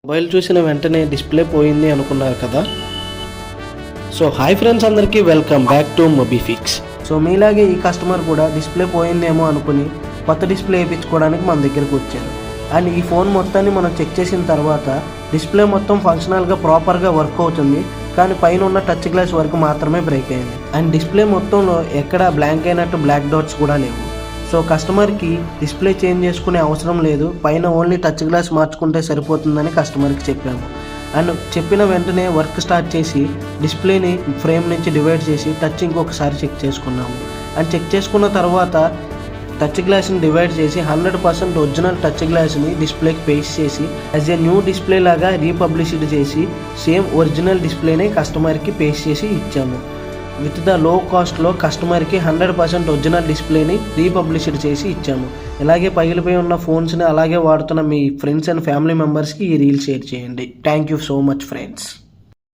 Mobile చూసిన వెంటనే display పోయింది అనుకున్నారు కదా. సో హాయ్ ఫ్రెండ్స్, అందరికీ వెల్కమ్ బ్యాక్ టు మొబీఫిక్స్. సో మీలాగే ఈ కస్టమర్ కూడా డిస్ప్లే పోయిందేమో అనుకుని కొత్త డిస్ప్లే వేయించుకోవడానికి మన దగ్గరకు వచ్చారు. అండ్ ఈ ఫోన్ మొత్తాన్ని మనం చెక్ చేసిన తర్వాత డిస్ప్లే మొత్తం ఫంక్షనల్గా ప్రాపర్గా వర్క్ అవుతుంది, కానీ పైన ఉన్న టచ్ గ్లాస్ వరకు మాత్రమే బ్రేక్ అయింది. అండ్ డిస్ప్లే మొత్తంలో ఎక్కడ బ్లాంక్ అయినట్టు బ్లాక్ డాట్స్ కూడా లేవు. సో కస్టమర్కి డిస్ప్లే చేంజ్ చేసుకునే అవసరం లేదు, పైన ఓన్లీ టచ్ గ్లాస్ మార్చుకుంటే సరిపోతుందని కస్టమర్కి చెప్పాము. అండ్ చెప్పిన వెంటనే వర్క్ స్టార్ట్ చేసి డిస్ప్లేని ఫ్రేమ్ నుంచి డివైడ్ చేసి టచ్ ఇంకొకసారి చెక్ చేసుకున్నాము. అండ్ చెక్ చేసుకున్న తర్వాత టచ్ గ్లాస్ని డివైడ్ చేసి 100% ఒరిజినల్ టచ్ గ్లాస్ని డిస్ప్లేకి పేస్ట్ చేసి యాజ్ ఏ న్యూ డిస్ప్లే లాగా రీపబ్లిష్డ్ చేసి సేమ్ ఒరిజినల్ డిస్ప్లేని కస్టమర్కి పేస్ట్ చేసి ఇచ్చాము. విత్ ద లో కాస్ట్లో కస్టమర్కి 100% ఒరిజినల్ డిస్ప్లేని రీపబ్లిష్డ్ చేసి ఇచ్చాము. ఇలాగే పగిలిపోయి ఉన్న ఫోన్స్ని అలాగే వాడుతున్న మీ ఫ్రెండ్స్ అండ్ ఫ్యామిలీ మెంబర్స్కి ఈ రీల్ షేర్ చేయండి. Thank you so much friends.